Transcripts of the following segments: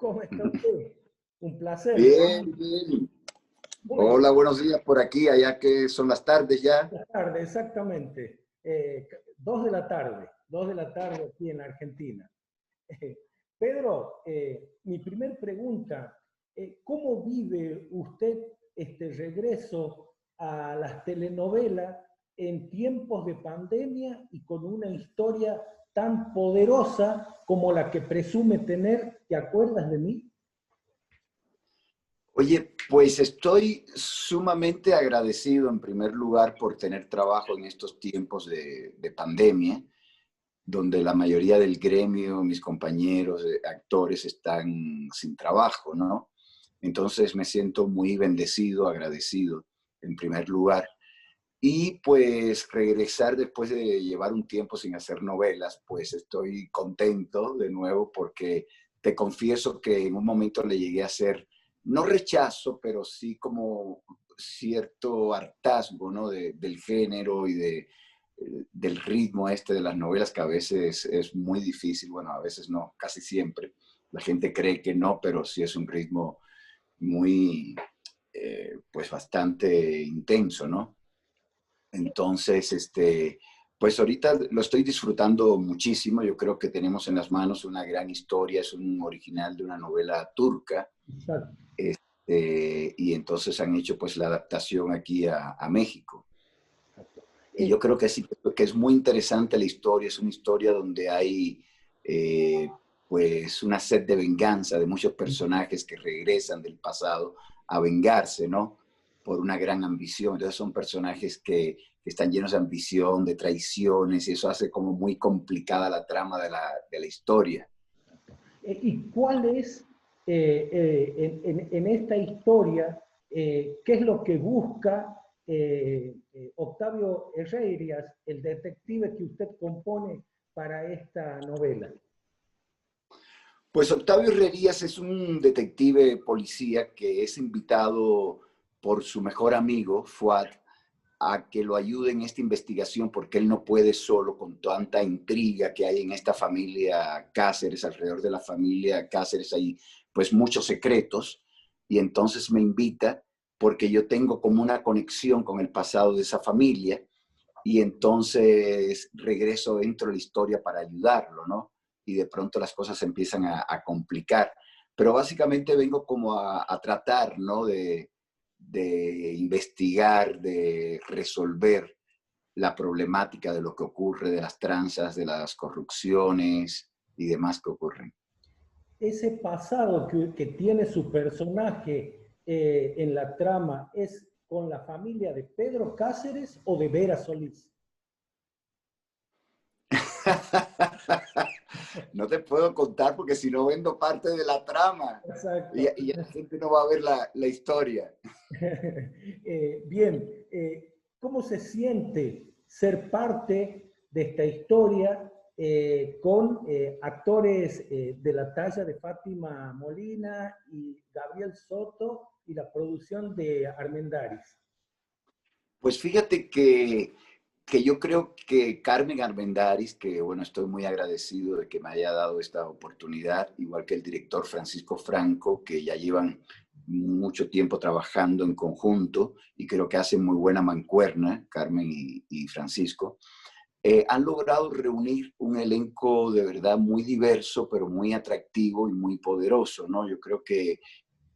¿Cómo está usted? Un placer. Bien, bien. Bueno, Hola, buenos días por aquí, allá que son las tardes ya. buenas tardes, exactamente. 2 de la tarde, 2 de la tarde aquí en Argentina. Pedro, mi primer pregunta, ¿cómo vive usted este regreso a las telenovelas en tiempos de pandemia y con una historia tan poderosa como la que presume tener? ¿Te acuerdas de mí? Oye, pues estoy sumamente agradecido en primer lugar por tener trabajo en estos tiempos de pandemia, donde la mayoría del gremio, mis compañeros, actores están sin trabajo, ¿no? Entonces me siento muy bendecido, agradecido en primer lugar. Y pues regresar después de llevar un tiempo sin hacer novelas, pues estoy contento de nuevo porque te confieso que en un momento le llegué a hacer, no rechazo, pero sí como cierto hartazgo, ¿no? Del género y del ritmo este de las novelas que a veces es muy difícil, bueno, a veces no, casi siempre. La gente cree que no, pero sí es un ritmo muy, pues bastante intenso, ¿no? Entonces, pues ahorita lo estoy disfrutando muchísimo. Yo creo que tenemos en las manos una gran historia. Es un original de una novela turca. Exacto. Y entonces han hecho pues la adaptación aquí a México. Y Eh, yo creo que sí, que es muy interesante la historia. Es una historia donde hay pues una sed de venganza de muchos personajes que regresan del pasado a vengarse, ¿no? Por una gran ambición. Entonces son personajes que están llenos de ambición, de traiciones, y eso hace como muy complicada la trama de la historia. ¿Y cuál es, en esta historia, qué es lo que busca Octavio Herrerias, el detective que usted compone para esta novela? Pues Octavio Herrerías es un detective policía que es invitado por su mejor amigo, Fuad, a que lo ayude en esta investigación porque él no puede solo con tanta intriga que hay en esta familia Cáceres, alrededor de la familia Cáceres hay pues muchos secretos y entonces me invita porque yo tengo como una conexión con el pasado de esa familia y entonces regreso dentro de la historia para ayudarlo, ¿no? Y de pronto las cosas se empiezan a complicar. Pero básicamente vengo como a tratar, ¿no? De investigar, de resolver la problemática de lo que ocurre, de las tranzas, de las corrupciones y demás que ocurren. Ese pasado que tiene su personaje en la trama, ¿es con la familia de Pedro Cáceres o de Vera Solís? No te puedo contar porque si no vendo parte de la trama Exacto. y la gente no va a ver la historia. Bien, ¿cómo se siente ser parte de esta historia con actores de la talla de Fátima Molina y Gabriel Soto y la producción de Armendáriz? Pues fíjate que yo creo que Carmen Armendáriz, que bueno, estoy muy agradecido de que me haya dado esta oportunidad, igual que el director Francisco Franco, que ya llevan mucho tiempo trabajando en conjunto y creo que hacen muy buena mancuerna, Carmen y Francisco, han logrado reunir un elenco de verdad muy diverso, pero muy atractivo y muy poderoso, ¿no? Yo creo que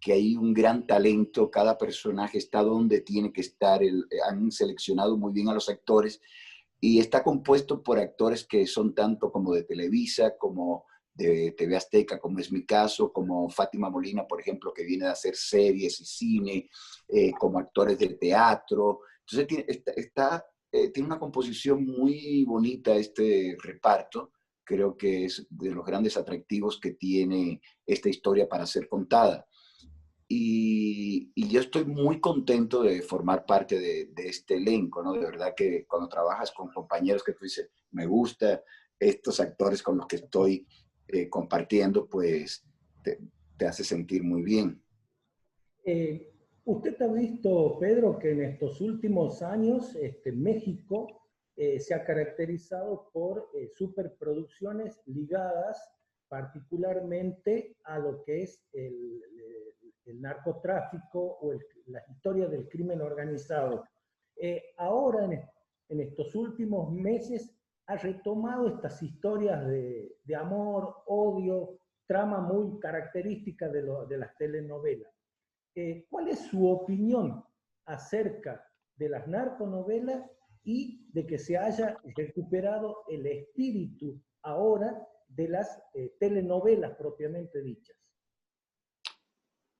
hay un gran talento, cada personaje está donde tiene que estar, han seleccionado muy bien a los actores y está compuesto por actores que son tanto como de Televisa, como de TV Azteca, como es mi caso, como Fátima Molina, por ejemplo, que viene de hacer series y cine, como actores de teatro. Entonces tiene una composición muy bonita este reparto. Creo que es de los grandes atractivos que tiene esta historia para ser contada. Y yo estoy muy contento de formar parte de este elenco, ¿no? De verdad que cuando trabajas con compañeros que tú dices, me gusta estos actores con los que estoy compartiendo, pues te, te hace sentir muy bien. Usted ha visto, Pedro, que en estos últimos años México se ha caracterizado por superproducciones ligadas particularmente a lo que es el narcotráfico o la historia del crimen organizado. Ahora, en estos últimos meses, ha retomado estas historias de amor, odio, trama muy característica de las telenovelas. ¿Cuál es su opinión acerca de las narconovelas y de que se haya recuperado el espíritu ahora de las telenovelas propiamente dichas?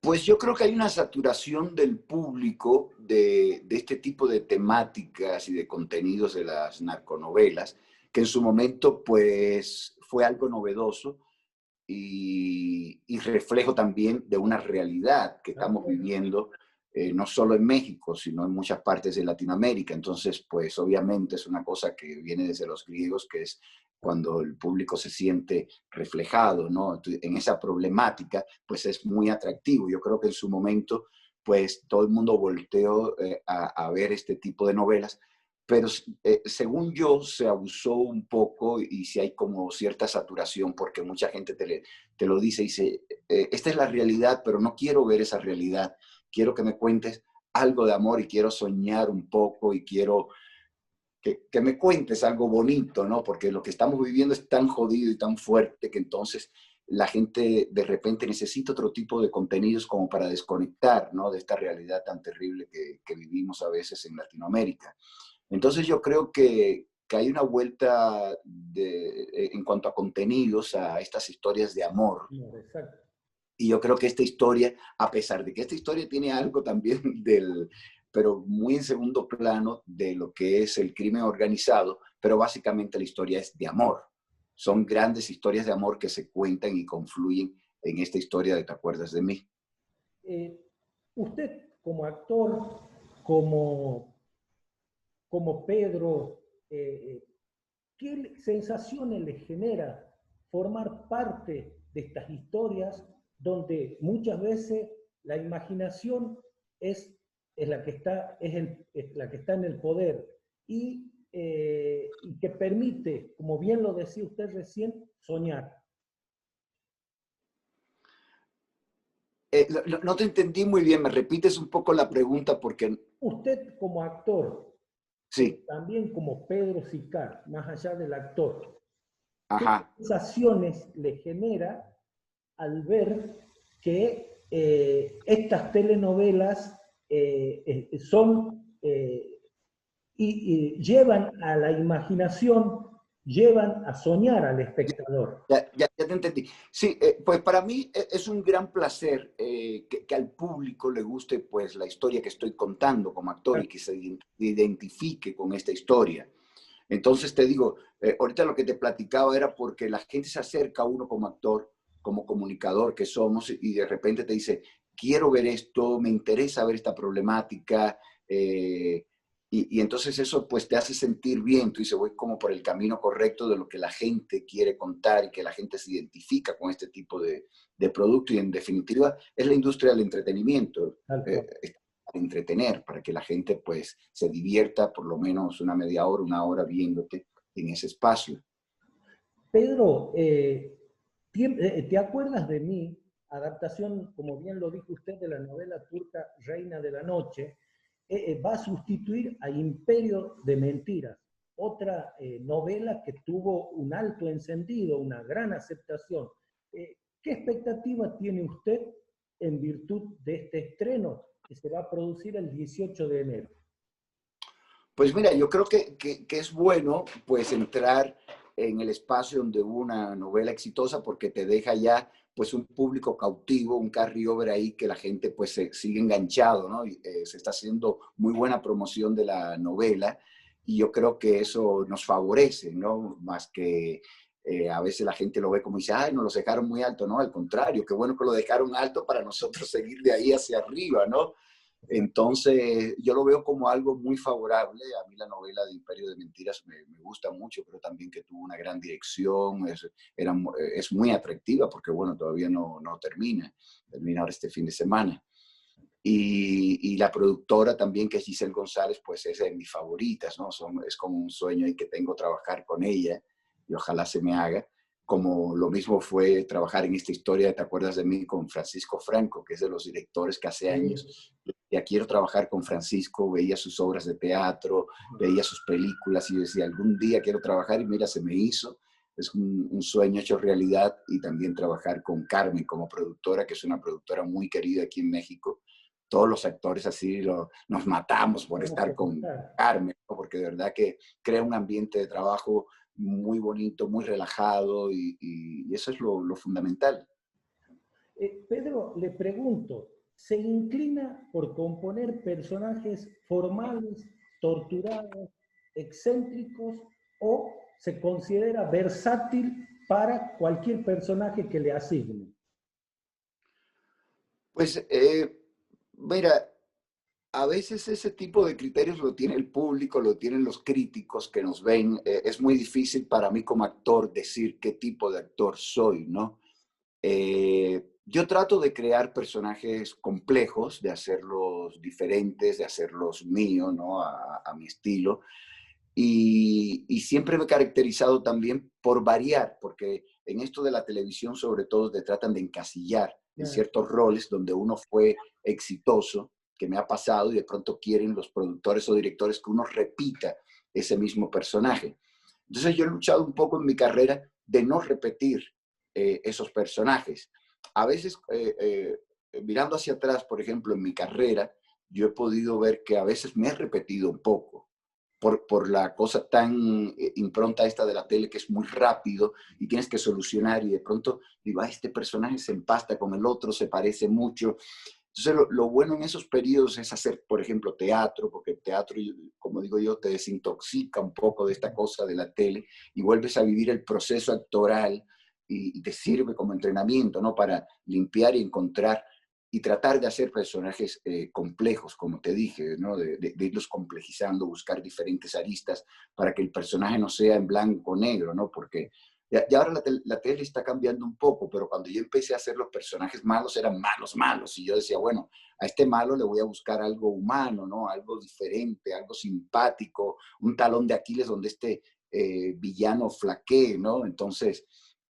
Pues yo creo que hay una saturación del público de este tipo de temáticas y de contenidos de las narconovelas, que en su momento pues fue algo novedoso y reflejo también de una realidad que estamos viviendo, no solo en México, sino en muchas partes de Latinoamérica. Entonces, pues obviamente es una cosa que viene desde los griegos, que es cuando el público se siente reflejado, ¿no? En esa problemática, pues es muy atractivo. Yo creo que en su momento, pues todo el mundo volteó a ver este tipo de novelas, pero según yo se abusó un poco y si hay como cierta saturación porque mucha gente te lo dice y dice, esta es la realidad, pero no quiero ver esa realidad, quiero que me cuentes algo de amor y quiero soñar un poco y quiero que me cuentes algo bonito, ¿no? Porque lo que estamos viviendo es tan jodido y tan fuerte que entonces la gente de repente necesita otro tipo de contenidos como para desconectar, ¿no? De esta realidad tan terrible que vivimos a veces en Latinoamérica. Entonces yo creo que hay una vuelta en cuanto a contenidos a estas historias de amor. Exacto. Y yo creo que esta historia, a pesar de que esta historia tiene algo también pero muy en segundo plano de lo que es el crimen organizado, pero básicamente la historia es de amor. Son grandes historias de amor que se cuentan y confluyen en esta historia de Te acuerdas de mí. Usted como actor, como, como Pedro, ¿qué sensaciones le genera formar parte de estas historias donde muchas veces la imaginación es la que está, es la que está en el poder y que permite, como bien lo decía usted recién, soñar? No te entendí muy bien, me repites un poco la pregunta porque Usted como actor, pero sí, también como Pedro Sicar, más allá del actor, ¿qué ajá. sensaciones le genera al ver que estas telenovelas son y llevan a la imaginación, llevan a soñar al espectador? Ya te entendí. Sí, pues para mí es un gran placer que al público le guste pues la historia que estoy contando como actor y que se identifique con esta historia. Entonces te digo, ahorita lo que te platicaba era porque la gente se acerca a uno como actor, como comunicador que somos y de repente te dice, quiero ver esto, me interesa ver esta problemática, y entonces eso pues te hace sentir bien, tú dices, voy como por el camino correcto de lo que la gente quiere contar y que la gente se identifica con este tipo de producto y en definitiva es la industria del entretenimiento, entretener para que la gente pues se divierta por lo menos una media hora, una hora viéndote en ese espacio. Pedro, ¿te acuerdas de mí? Adaptación, como bien lo dijo usted, de la novela turca Reina de la Noche, va a sustituir a Imperio de Mentiras, otra novela que tuvo un alto encendido, una gran aceptación. ¿Qué expectativa tiene usted en virtud de este estreno que se va a producir el 18 de enero? Pues mira, yo creo que es bueno pues entrar en el espacio donde hubo una novela exitosa porque te deja ya pues un público cautivo, un carryover ahí que la gente pues se sigue enganchado, ¿no? Y, se está haciendo muy buena promoción de la novela y yo creo que eso nos favorece, ¿no? Más que a veces la gente lo ve como dice, ay, nos los dejaron muy alto, ¿no? Al contrario, qué bueno que lo dejaron alto para nosotros seguir de ahí hacia arriba, ¿no? Entonces, yo lo veo como algo muy favorable. A mí la novela de Imperio de Mentiras me gusta mucho, pero también que tuvo una gran dirección, es muy atractiva porque, bueno, todavía no termina ahora este fin de semana. Y la productora también, que es Giselle González, pues es de mis favoritas, ¿no? Es como un sueño y que tengo trabajar con ella y ojalá se me haga como lo mismo fue trabajar en esta historia, ¿te acuerdas de mí? Con Francisco Franco, que es de los directores que hace años, ya quiero trabajar con Francisco, veía sus obras de teatro, veía sus películas y decía, algún día quiero trabajar y mira, se me hizo. Es un sueño hecho realidad y también trabajar con Carmen como productora, que es una productora muy querida aquí en México. Todos los actores así nos matamos por estar con Carmen, ¿no? Porque de verdad que crea un ambiente de trabajo muy bonito, muy relajado y eso es lo fundamental. Pedro, le pregunto, ¿se inclina por componer personajes formales, torturados, excéntricos o se considera versátil para cualquier personaje que le asigne? Pues mira, a veces ese tipo de criterios lo tiene el público, lo tienen los críticos que nos ven. Es muy difícil para mí como actor decir qué tipo de actor soy, ¿no? Yo trato de crear personajes complejos, de hacerlos diferentes, de hacerlos míos, ¿no? A mi estilo. Y siempre me he caracterizado también por variar, porque en esto de la televisión sobre todo te tratan de encasillar en ciertos roles donde uno fue exitoso, que me ha pasado y de pronto quieren los productores o directores que uno repita ese mismo personaje. Entonces yo he luchado un poco en mi carrera de no repetir esos personajes. A veces, mirando hacia atrás, por ejemplo, en mi carrera, yo he podido ver que a veces me he repetido un poco por la cosa tan impronta esta de la tele que es muy rápido y tienes que solucionar y de pronto digo, este personaje se empasta con el otro, se parece mucho. Entonces lo bueno en esos periodos es hacer, por ejemplo, teatro, porque el teatro, como digo yo, te desintoxica un poco de esta cosa de la tele y vuelves a vivir el proceso actoral y te sirve como entrenamiento, ¿no? Para limpiar y encontrar y tratar de hacer personajes complejos, como te dije, ¿no? De irlos complejizando, buscar diferentes aristas para que el personaje no sea en blanco o negro, ¿no? Porque ya ahora la tele está cambiando un poco, pero cuando yo empecé a hacer los personajes malos, eran malos, malos. Y yo decía, bueno, a este malo le voy a buscar algo humano, ¿no? Algo diferente, algo simpático, un talón de Aquiles donde este villano flaquee, ¿no? Entonces,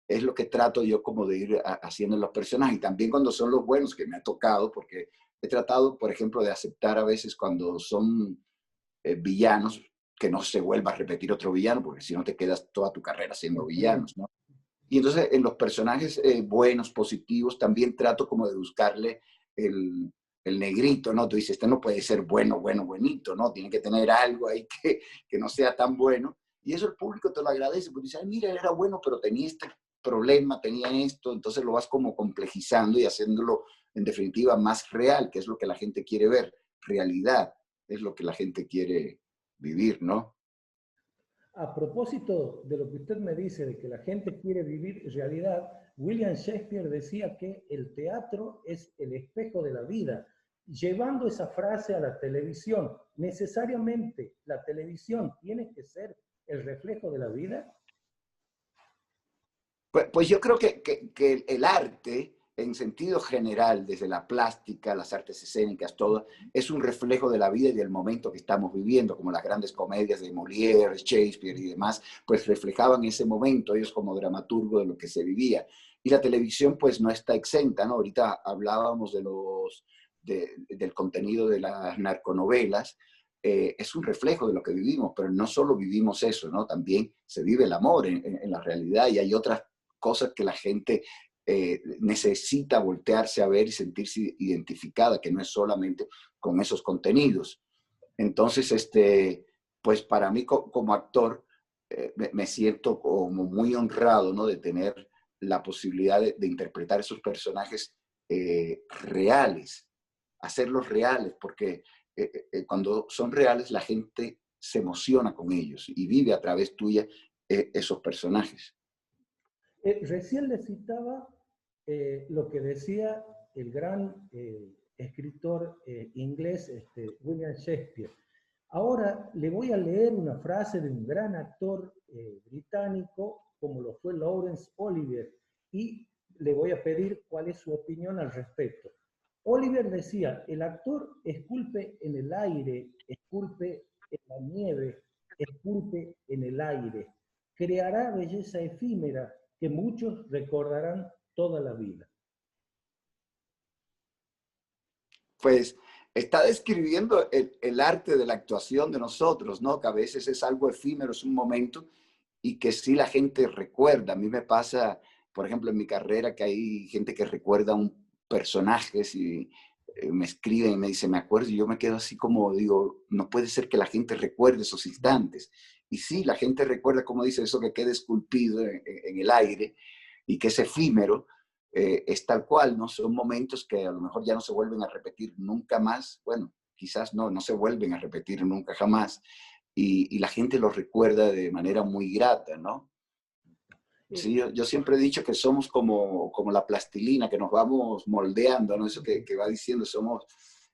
es lo que trato yo como de ir haciendo en los personajes. Y también cuando son los buenos, que me ha tocado, porque he tratado, por ejemplo, de aceptar a veces cuando son villanos, que no se vuelva a repetir otro villano, porque si no te quedas toda tu carrera siendo villanos, ¿no? Y entonces en los personajes buenos, positivos, también trato como de buscarle el negrito, ¿no? Tú dices, este no puede ser bueno, bueno, buenito, ¿no? Tiene que tener algo ahí que no sea tan bueno. Y eso el público te lo agradece, porque dice, ay, mira, él era bueno, pero tenía este problema, tenía esto, entonces lo vas como complejizando y haciéndolo en definitiva más real, que es lo que la gente quiere ver, realidad, es lo que la gente quiere vivir, ¿no? A propósito de lo que usted me dice, de que la gente quiere vivir realidad, William Shakespeare decía que el teatro es el espejo de la vida. Llevando esa frase a la televisión, ¿necesariamente la televisión tiene que ser el reflejo de la vida? Pues yo creo que el arte, en sentido general, desde la plástica, las artes escénicas, todo, es un reflejo de la vida y del momento que estamos viviendo, como las grandes comedias de Molière, Shakespeare y demás, pues reflejaban ese momento, ellos como dramaturgo de lo que se vivía. Y la televisión pues no está exenta, ¿no? Ahorita hablábamos del contenido de las narconovelas, es un reflejo de lo que vivimos, pero no solo vivimos eso, ¿no? También se vive el amor en la realidad y hay otras cosas que la gente necesita voltearse a ver y sentirse identificada, que no es solamente con esos contenidos. Entonces, pues para mí como actor, me siento como muy honrado, ¿no? De tener la posibilidad de interpretar esos personajes reales, hacerlos reales, porque cuando son reales la gente se emociona con ellos y vive a través tuya esos personajes. Recién le citaba lo que decía el gran escritor inglés William Shakespeare. Ahora le voy a leer una frase de un gran actor británico como lo fue Laurence Olivier y le voy a pedir cuál es su opinión al respecto. Olivier decía, el actor esculpe en el aire, esculpe en la nieve, esculpe en el aire, creará belleza efímera, que muchos recordarán toda la vida? Pues está describiendo el arte de la actuación de nosotros, ¿no? Que a veces es algo efímero, es un momento, y que sí la gente recuerda. A mí me pasa, por ejemplo, en mi carrera, que hay gente que recuerda un personaje y me escriben y me dicen, me acuerdo, y yo me quedo así como digo, no puede ser que la gente recuerde esos instantes. Y sí, la gente recuerda, como dice, eso que queda esculpido en el aire y que es efímero, es tal cual, ¿no? Son momentos que a lo mejor ya no se vuelven a repetir nunca más. Bueno, quizás no se vuelven a repetir nunca jamás. Y la gente los recuerda de manera muy grata, ¿no? Sí, yo siempre he dicho que somos como la plastilina, que nos vamos moldeando, ¿no? Eso que va diciendo, somos,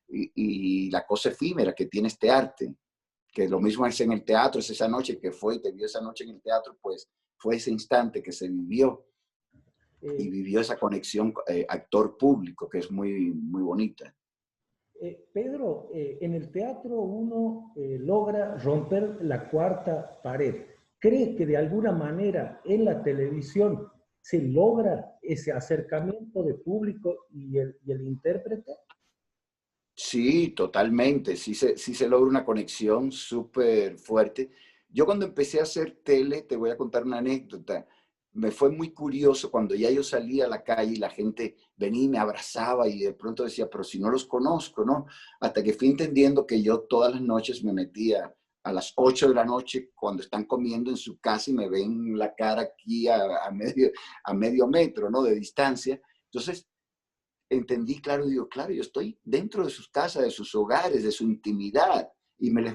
y la cosa efímera que tiene este arte, que lo mismo es en el teatro, es esa noche que fue y te vio esa noche en el teatro, pues fue ese instante que se vivió y Eh, vivió esa conexión actor-público, que es muy, muy bonita. Pedro, en el teatro uno logra romper la cuarta pared. ¿Crees que de alguna manera en la televisión se logra ese acercamiento de público y el intérprete? Sí, totalmente. Sí se logra una conexión súper fuerte. Yo cuando empecé a hacer tele, te voy a contar una anécdota. Me fue muy curioso cuando ya yo salía a la calle y la gente venía y me abrazaba y de pronto decía, pero si no los conozco, ¿no? Hasta que fui entendiendo que yo todas las noches me metía a las 8 de la noche cuando están comiendo en su casa y me ven la cara aquí a medio metro, ¿no? De distancia. Entonces, entendí, claro, digo, claro, yo estoy dentro de sus casas, de sus hogares, de su intimidad, y me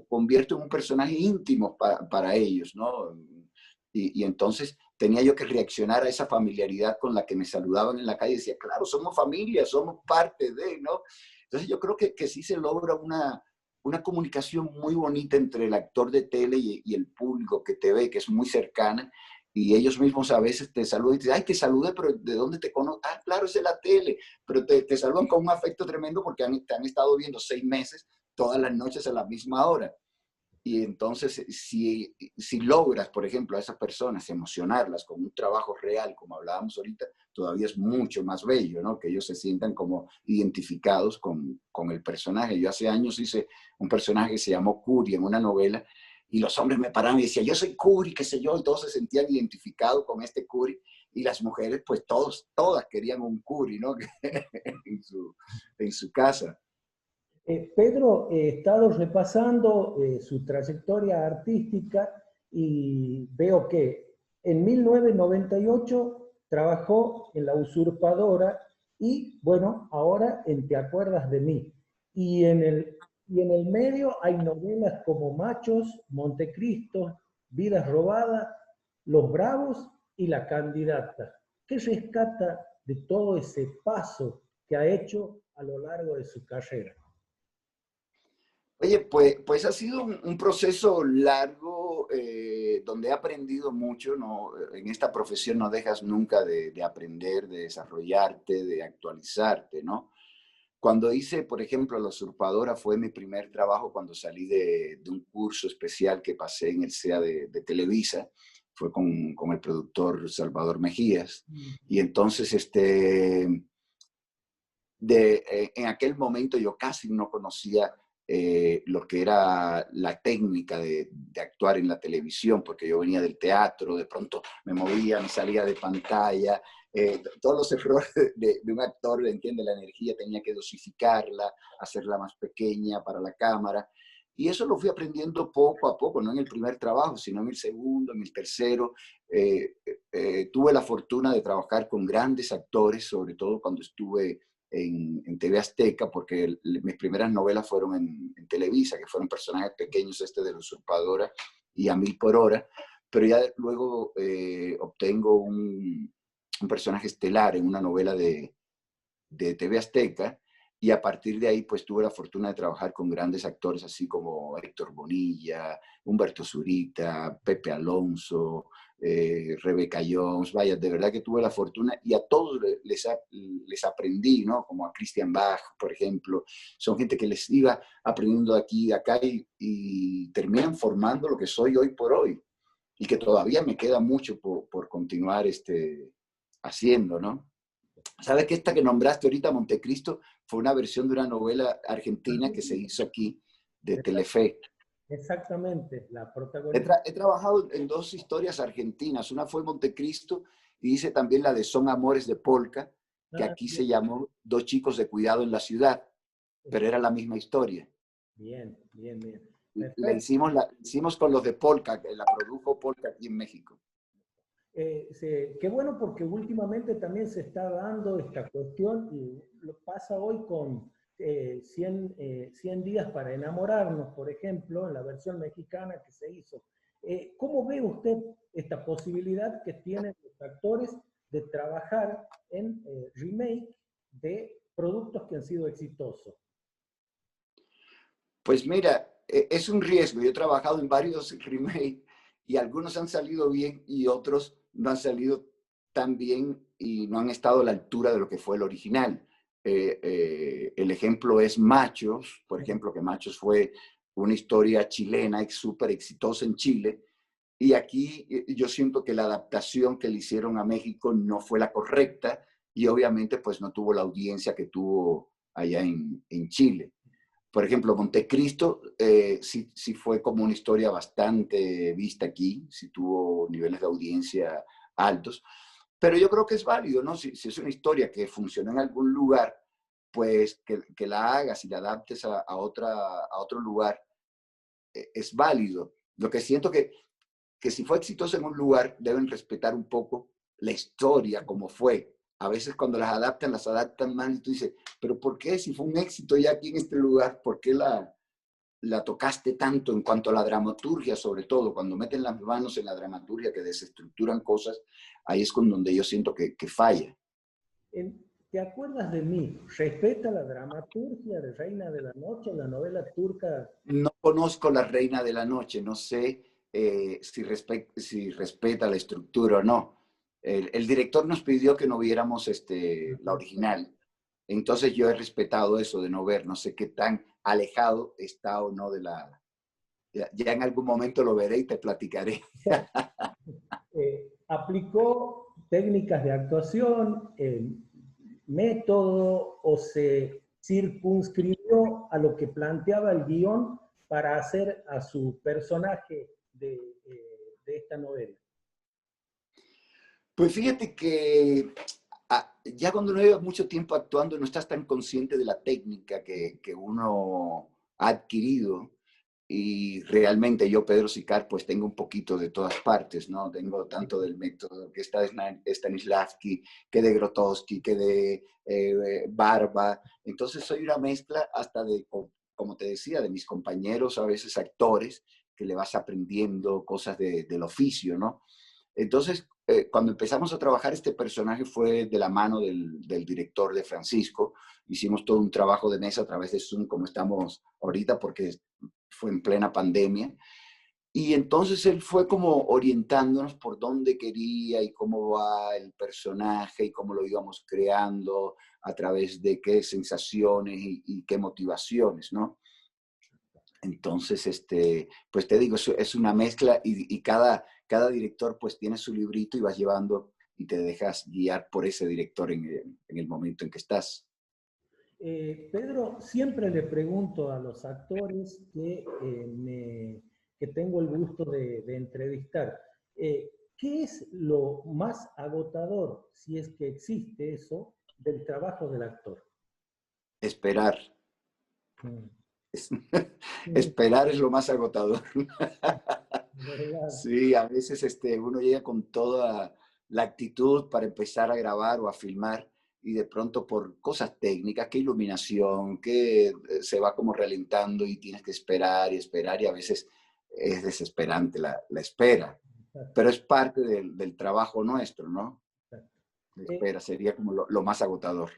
convierto en un personaje íntimo para ellos, ¿no? Y entonces tenía yo que reaccionar a esa familiaridad con la que me saludaban en la calle, y decía, claro, somos familia, somos parte de, ¿no? Entonces yo creo que sí se logra una comunicación muy bonita entre el actor de tele y el público que te ve, que es muy cercana, y ellos mismos a veces te saludan y te dicen, ay, te saludé, pero ¿de dónde te conozco? Ah, claro, es de la tele, pero te saludan con un afecto tremendo porque te han estado viendo 6 meses todas las noches a la misma hora. Y entonces, si logras, por ejemplo, a esas personas emocionarlas con un trabajo real, como hablábamos ahorita, todavía es mucho más bello, ¿no? Que ellos se sientan como identificados con el personaje. Yo hace años hice un personaje que se llamó Curi en una novela y los hombres me paraban y decían, yo soy Curi, qué sé yo, y todos se sentían identificados con este Curi. Y las mujeres, pues todas querían un Curi, ¿no? En su casa. Pedro, he estado repasando su trayectoria artística y veo que en 1998 trabajó en La Usurpadora y, bueno, ahora en Te acuerdas de mí. Y y en el medio hay novelas como Machos, Montecristo, Vidas robadas, Los Bravos y La Candidata. ¿Qué rescata de todo ese paso que ha hecho a lo largo de su carrera? Oye, pues ha sido un proceso largo donde he aprendido mucho, ¿no? En esta profesión no dejas nunca de aprender, de desarrollarte, de actualizarte, ¿no? Cuando hice, por ejemplo, La Usurpadora fue mi primer trabajo cuando salí de un curso especial que pasé en el CEA de Televisa, fue con el productor Salvador Mejías, y entonces en aquel momento yo casi no conocía lo que era la técnica de actuar en la televisión, porque yo venía del teatro, de pronto me movía, me salía de pantalla, todos los errores de un actor, entiende, la energía tenía que dosificarla, hacerla más pequeña para la cámara. Y eso lo fui aprendiendo poco a poco, no en el primer trabajo, sino en el segundo, en el tercero. Tuve la fortuna de trabajar con grandes actores, sobre todo cuando estuve en TV Azteca, porque mis primeras novelas fueron en Televisa, que fueron personajes pequeños, de La Usurpadora y A Mil por Hora, pero ya luego obtengo un personaje estelar en una novela de TV Azteca, y a partir de ahí pues tuve la fortuna de trabajar con grandes actores así como Héctor Bonilla, Humberto Zurita, Pepe Alonso, Rebeca Jones, vaya, de verdad que tuve la fortuna y a todos les aprendí, ¿no? Como a Christian Bach, por ejemplo, son gente que les iba aprendiendo de aquí y de acá y terminan formando lo que soy hoy por hoy. y que todavía me queda mucho por continuar haciendo, ¿no? ¿Sabes que esta que nombraste ahorita, Montecristo, fue una versión de una novela argentina que se hizo aquí, de Telefe? Exactamente, la He, protagonista. tra he trabajado en dos historias argentinas. Una fue Montecristo y hice también la de Son Amores de Polka, que Ah, aquí bien, se llamó Dos chicos de cuidado en la ciudad, pero era la misma historia. bien, bien, bien. Y Perfecto. la hicimos con los de Polka, que la produjo Polka aquí en México. Qué bueno porque últimamente también se está dando esta cuestión y lo pasa hoy con 100 días para enamorarnos, por ejemplo, en la versión mexicana que se hizo. ¿Cómo ve usted esta posibilidad que tienen los actores de trabajar en remake de productos que han sido exitosos? Pues mira, es un riesgo. Yo he trabajado en varios remakes y algunos han salido bien y otros no han salido tan bien y no han estado a la altura de lo que fue el original. El ejemplo es Machos, por ejemplo, que Machos fue una historia chilena súper exitosa en Chile. Y aquí yo siento que la adaptación que le hicieron a México no fue la correcta y obviamente pues no tuvo la audiencia que tuvo allá en Chile. Por ejemplo, Montecristo sí fue como una historia bastante vista aquí, sí tuvo niveles de audiencia altos, pero yo creo que es válido, ¿no? Si es una historia que funcionó en algún lugar, pues que la hagas y la adaptes a otro lugar, es válido. Lo que siento que si fue exitoso en un lugar, deben respetar un poco la historia como fue. A veces cuando las adaptan mal y tú dices, pero ¿por qué si fue un éxito ya aquí en este lugar? ¿Por qué la tocaste tanto en cuanto a la dramaturgia, sobre todo? Cuando meten las manos en la dramaturgia, que desestructuran cosas, ahí es con donde yo siento que falla. ¿Te acuerdas de mí? ¿Respeta la dramaturgia de Reina de la Noche, la novela turca? No conozco La Reina de la Noche, no sé si respeta la estructura o no. El director nos pidió que no viéramos la original, entonces yo he respetado eso de no ver, no sé qué tan alejado está o no de la... Ya en algún momento lo veré y te platicaré. ¿Aplicó técnicas de actuación, método o se circunscribió a lo que planteaba el guión para hacer a su personaje de esta novela? Pues fíjate que ya cuando uno lleva mucho tiempo actuando no estás tan consciente de la técnica que uno ha adquirido. Y realmente yo, Pedro Sicar, pues tengo un poquito de todas partes, ¿no? Tengo tanto del método que está Stanislavski, que de Grotowski, que de Barba. Entonces soy una mezcla hasta de, como te decía, de mis compañeros, a veces actores, que le vas aprendiendo cosas del oficio, ¿no? Entonces, cuando empezamos a trabajar este personaje fue de la mano del director de Francisco. Hicimos todo un trabajo de mesa a través de Zoom, como estamos ahorita, porque fue en plena pandemia. Y entonces él fue como orientándonos por dónde quería y cómo va el personaje y cómo lo íbamos creando, a través de qué sensaciones y qué motivaciones, ¿no? Entonces, pues te digo, es una mezcla y cada director pues tiene su librito y vas llevando y te dejas guiar por ese director en el momento en que estás. Pedro, siempre le pregunto a los actores que tengo el gusto de entrevistar, ¿qué es lo más agotador, si es que existe eso, del trabajo del actor? Esperar. Mm. Es, Sí, esperar es lo más agotador. ¿verdad? Sí, a veces uno llega con toda la actitud para empezar a grabar o a filmar y de pronto por cosas técnicas, que iluminación, que se va como ralentando y tienes que esperar y a veces es desesperante la espera, Exacto, pero es parte del trabajo nuestro, ¿no? exacto. La Eh, espera sería como lo más agotador.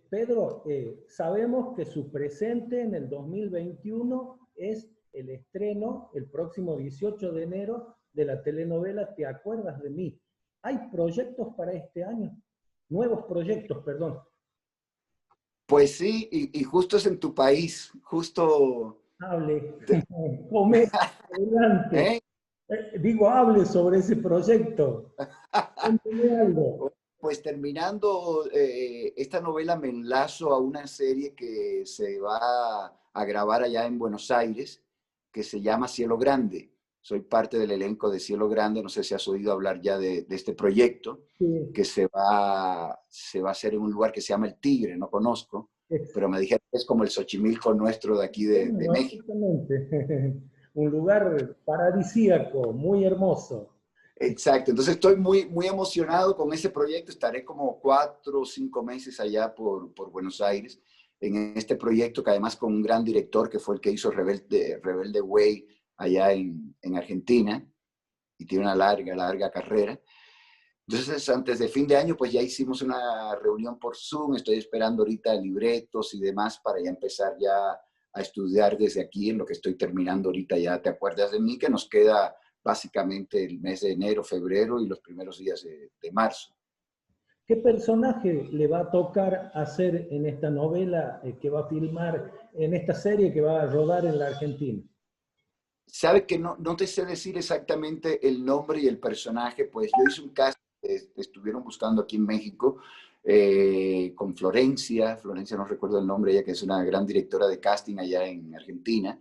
Pedro, sabemos que su presente en el 2021 es el estreno, el próximo 18 de enero, de la telenovela ¿Te acuerdas de mí? ¿Hay proyectos para este año? Nuevos proyectos, perdón. Pues sí, y justo es en tu país, justo... Hable, come, adelante. ¿eh? Digo, hable sobre ese proyecto. Cuénteme algo. Pues terminando esta novela me enlazo a una serie que se va a grabar allá en Buenos Aires, que se llama Cielo Grande. Soy parte del elenco de Cielo Grande, no sé si has oído hablar ya de este proyecto, Sí, que se va a hacer en un lugar que se llama El Tigre, no conozco, es, pero me dijeron que es como el Xochimilco nuestro de aquí de bueno, México. exactamente. Un lugar paradisíaco, muy hermoso. Exacto, entonces estoy muy emocionado con ese proyecto. Estaré como 4 o 5 meses allá por Buenos Aires en este proyecto, que además con un gran director que fue el que hizo Rebelde Way allá en Argentina y tiene una larga carrera. Entonces, antes de fin de año, pues ya hicimos una reunión por Zoom. Estoy esperando ahorita libretos y demás para ya empezar ya a estudiar desde aquí en lo que estoy terminando ahorita ya. ¿Te acuerdas de mí? Que nos queda básicamente el mes de enero, febrero y los primeros días de marzo. ¿Qué personaje le va a tocar hacer en esta novela que va a filmar, en esta serie que va a rodar en la Argentina? Sabe que no te sé decir exactamente el nombre y el personaje, pues yo hice un cast, estuvieron buscando aquí en México con Florencia no recuerdo el nombre, ella que es una gran directora de casting allá en Argentina.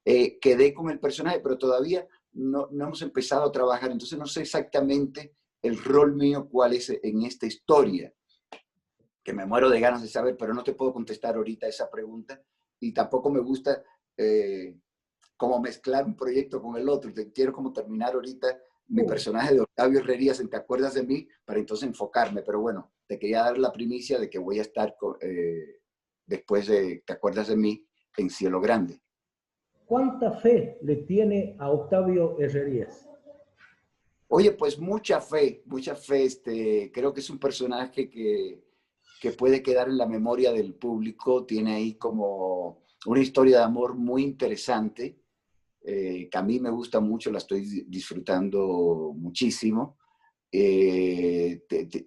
Quedé con el personaje, pero todavía no hemos empezado a trabajar, entonces no sé exactamente el rol mío cuál es en esta historia, que me muero de ganas de saber, pero no te puedo contestar ahorita esa pregunta y tampoco me gusta como mezclar un proyecto con el otro. Quiero como terminar ahorita mi Uh, personaje de Octavio Herrerías en ¿Te acuerdas de mí? Para entonces enfocarme, pero bueno, te quería dar la primicia de que voy a estar después de ¿Te acuerdas de mí? En Cielo Grande. ¿Cuánta fe le tiene a Octavio Herrerías? Oye, pues mucha fe, creo que es un personaje que puede quedar en la memoria del público, tiene ahí como una historia de amor muy interesante, que a mí me gusta mucho, la estoy disfrutando muchísimo.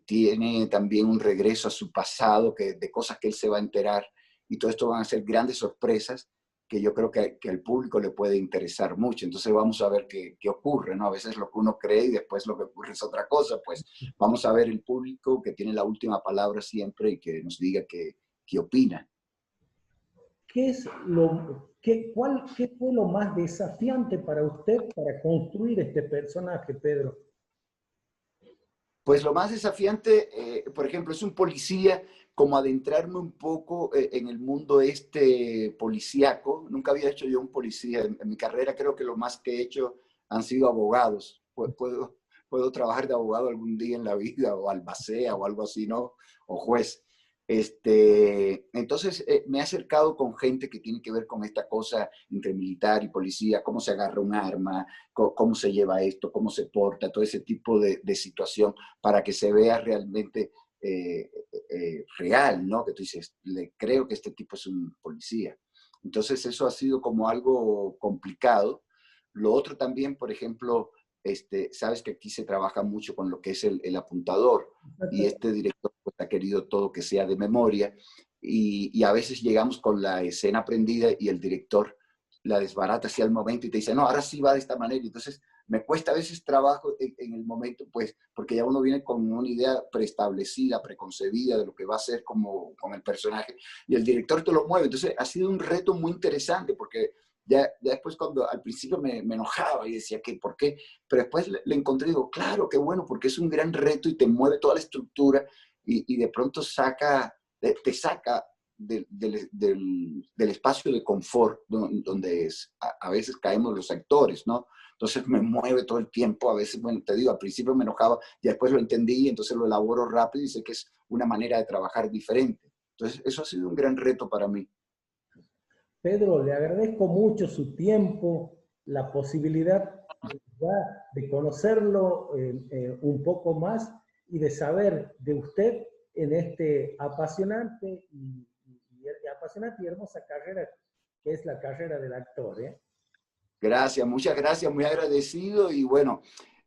Tiene también un regreso a su pasado, de cosas que él se va a enterar, y todo esto van a ser grandes sorpresas que yo creo que al público le puede interesar mucho. Entonces vamos a ver qué ocurre, ¿no? A veces lo que uno cree y después lo que ocurre es otra cosa, pues vamos a ver el público que tiene la última palabra siempre y que nos diga qué opina. ¿Qué fue lo más desafiante para usted para construir este personaje, Pedro? Pues lo más desafiante, por ejemplo, es un policía, como adentrarme un poco en el mundo este policíaco. Nunca había hecho yo un policía. En mi carrera creo que lo más que he hecho han sido abogados. Puedo trabajar de abogado algún día en la vida, o albacea o algo así, ¿no? O juez. Entonces, me he acercado con gente que tiene que ver con esta cosa entre militar y policía, cómo se agarra un arma, cómo se lleva esto, cómo se porta, todo ese tipo de situación para que se vea realmente real, ¿no? Que tú dices, le creo que este tipo es un policía. Entonces eso ha sido como algo complicado. Lo otro también, por ejemplo, sabes que aquí se trabaja mucho con lo que es el apuntador y este director pues, ha querido todo que sea de memoria y a veces llegamos con la escena aprendida y el director la desbarata hacia el momento y te dice, no, ahora sí va de esta manera. Entonces me cuesta a veces trabajo en el momento, pues, porque ya uno viene con una idea preestablecida, preconcebida de lo que va a hacer como, con el personaje, y el director te lo mueve. Entonces, ha sido un reto muy interesante, porque ya después, cuando al principio me enojaba y decía que, ¿por qué? Pero después le encontré y digo, claro, qué bueno, porque es un gran reto y te mueve toda la estructura y de pronto te saca del espacio de confort donde a veces caemos los actores, ¿no? Entonces me mueve todo el tiempo, a veces, bueno, te digo, al principio me enojaba y después lo entendí, entonces lo elaboro rápido y sé que es una manera de trabajar diferente. Entonces eso ha sido un gran reto para mí. Pedro, le agradezco mucho su tiempo, la posibilidad de conocerlo un poco más y de saber de usted en este apasionante y apasionante y hermosa carrera que es la carrera del actor. ¿Eh? Gracias, muchas gracias, muy agradecido y bueno,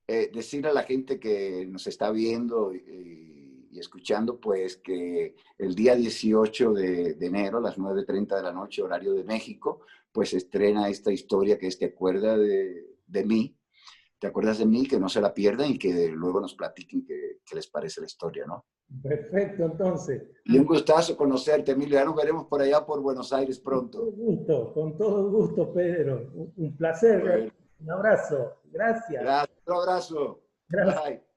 decirle a la gente que nos está viendo y escuchando, pues que el día 18 de enero, a las 9:30 de la noche, horario de México, pues estrena esta historia que es Te acuerdas de mí, ¿te acuerdas de mí? Que no se la pierdan y que luego nos platiquen qué les parece la historia, ¿no? Perfecto, entonces. Y un gustazo conocerte, Emilio. Ya nos veremos por allá por Buenos Aires pronto. Con todo gusto, Pedro. Un placer. Bueno, Un abrazo. Gracias. gracias. Un abrazo. Gracias. Bye.